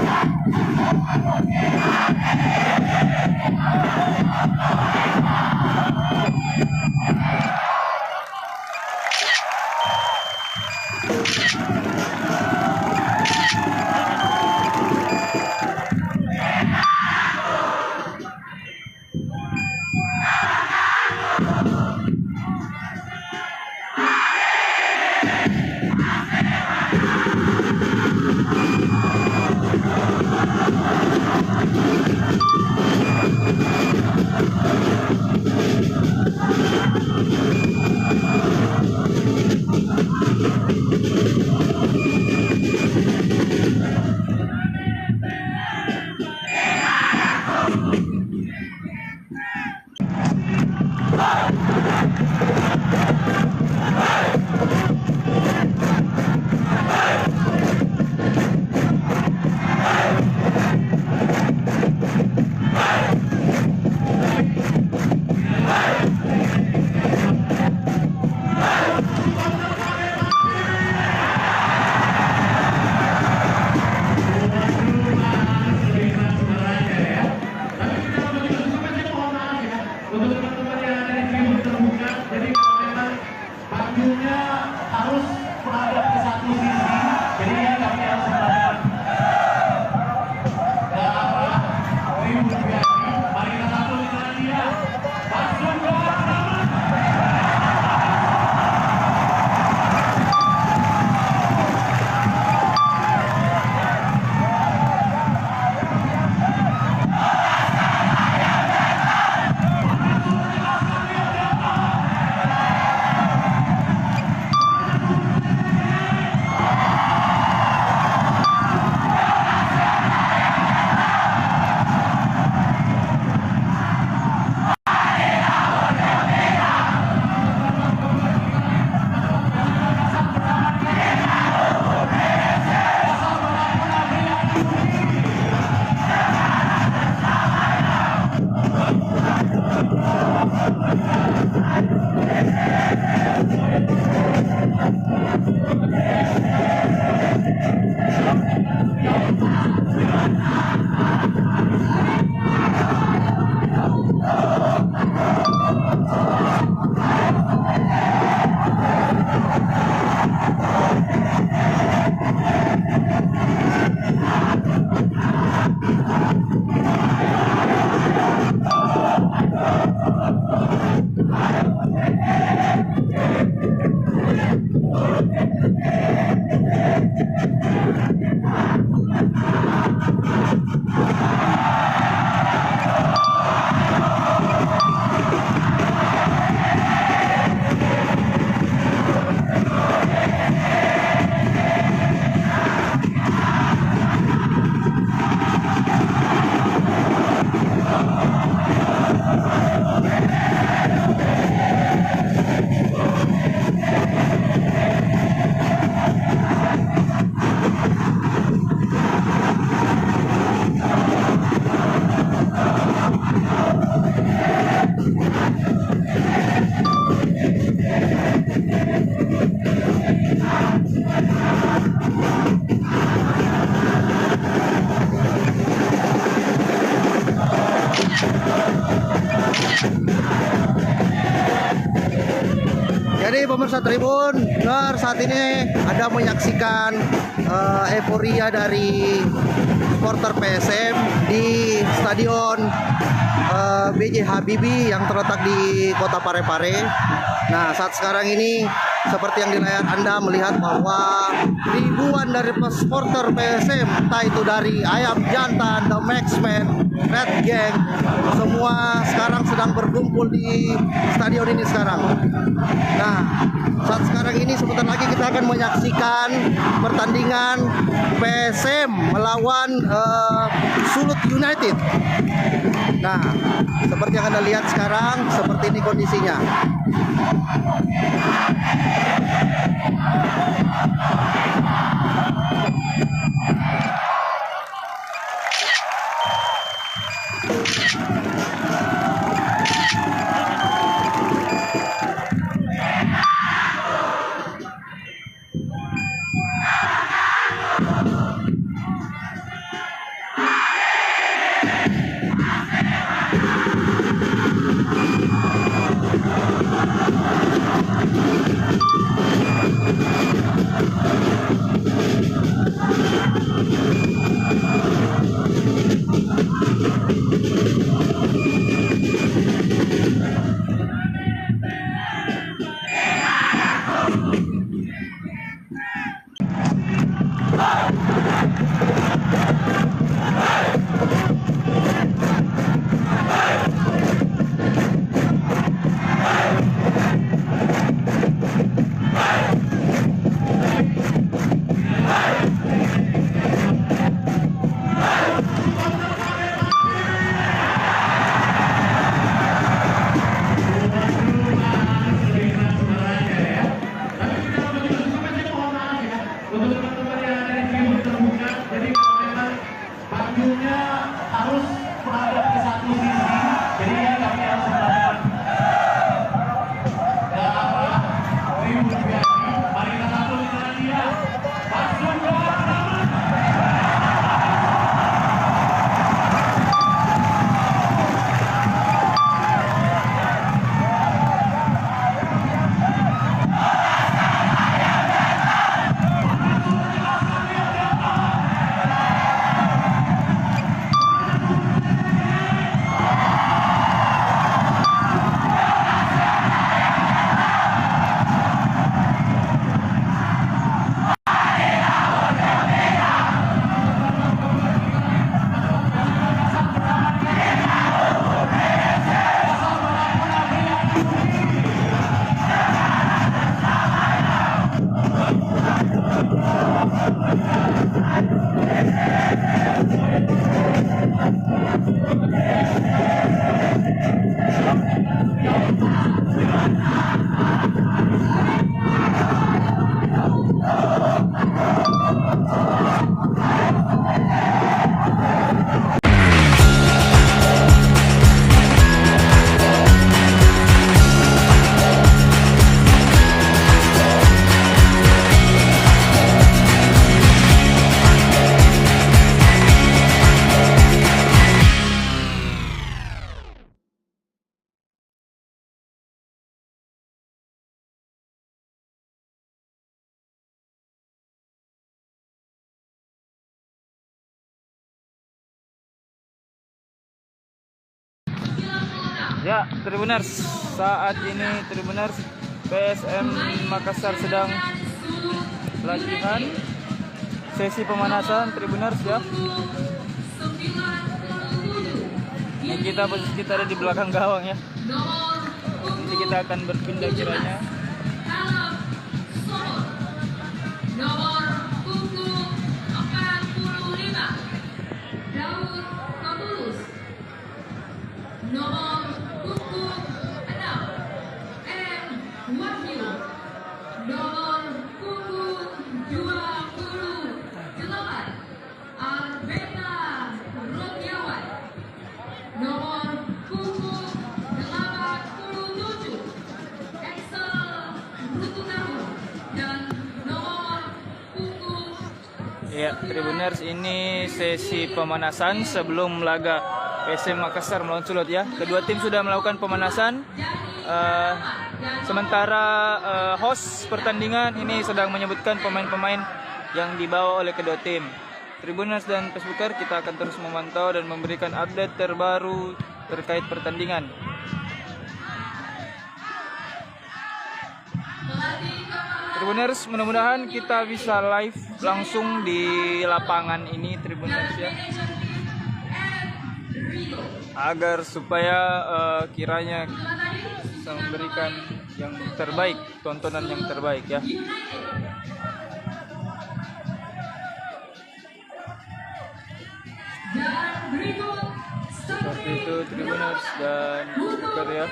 Jadi pemirsa Tribun, saat ini Anda menyaksikan euforia dari supporter PSM di Stadion B.J. Habibie yang terletak di Kota Parepare. Nah, saat sekarang ini seperti yang di layar Anda melihat bahwa ribuan dari supporter PSM, entah itu dari Ayam Jantan, The Maxman, Red Gang, semua sekarang sedang berkumpul di stadion ini sekarang. Nah, saat sekarang ini sebentar lagi kita akan menyaksikan pertandingan PSM melawan Sulut United. Nah, seperti yang Anda lihat sekarang, seperti ini kondisinya. Ya, Tribuners, saat ini Tribuners PSM Makassar sedang latihan sesi pemanasan Tribuners ya. Ini kita posisi kita ada di belakang gawang ya. Nanti kita akan berpindah kiranya. Nomor punggung 45 Daud Fatulus. Nomor punggung 6 M Wahyu. Nomor punggung 28 Arbeta Rodiawan. Nomor punggung 87 Excel Rutunahu. Dan Ya, Tribuners, ini sesi pemanasan sebelum laga PSM Makassar melawan Sulut ya. Kedua tim sudah melakukan pemanasan. Sementara host pertandingan ini sedang menyebutkan pemain-pemain yang dibawa oleh kedua tim. Tribuners dan Facebooker, kita akan terus memantau dan memberikan update terbaru terkait pertandingan. Tribuners, mudah-mudahan kita bisa live langsung di lapangan ini Tribuners ya, agar supaya kiranya bisa memberikan yang terbaik, tontonan yang terbaik ya. Seperti itu Tribuners dan Facebooker ya.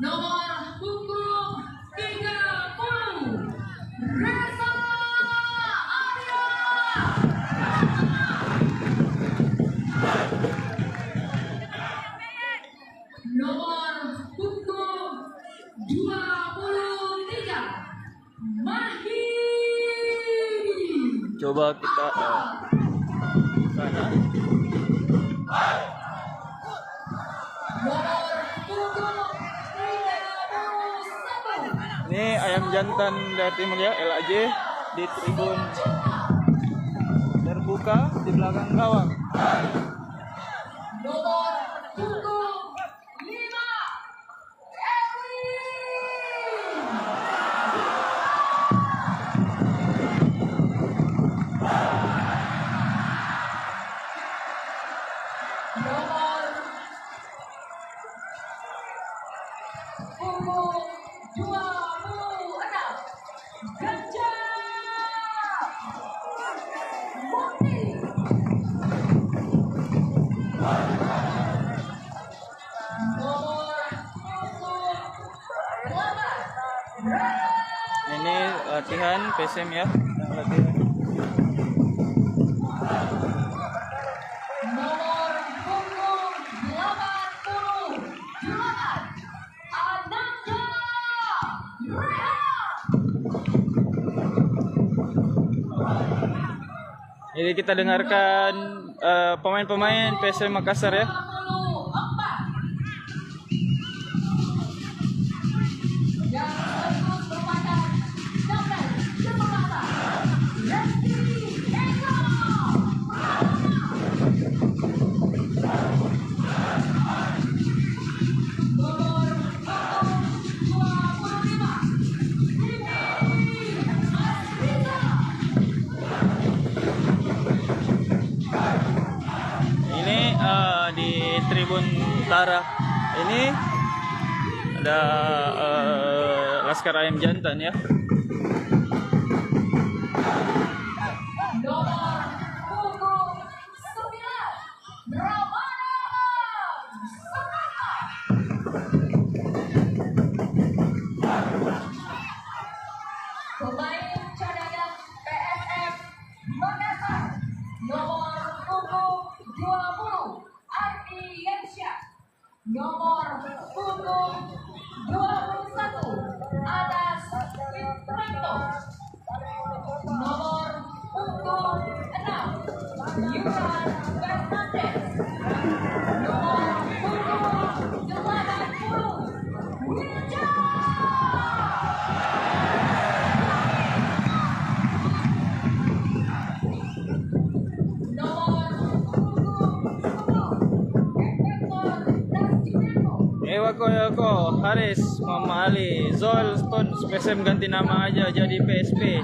nomor punggung 30 Reza Arya. Nomor punggung 23 Mahdi. Coba kita sana. Nomor punggung 31 Ini ayam jantan dari timur ya, LAJ di tribun terbuka di belakang gawang. nomor punggung 5 Erwin. Nomor punggung 26 Ganjar Mukti. Nomor punggung 8 Ini latihan PSM ya, latihan. nomor punggung 88 Ananda Rehan. Jadi kita dengarkan pemain-pemain PSM Makassar ya. 24 yang terus merupakan captain kesempatan Reski Eka. Nomor punggung 25 Dewi Asrita. Ini di tribun utara ini ada Laskar Ayam Jantan ya. Nomor punggung 9 Ramadan Sakrama. Pemain cadangan PSM Makassar nomor punggung 20 Ardi Yansyah. Nomor punggung 21 Anas Fitranto. Nomor punggung 6 Yuran Fernandez. Nomor punggung 80 Wijaya. Faris, Mama Ali, Zol Stones, PSM ganti nama aja jadi PSP.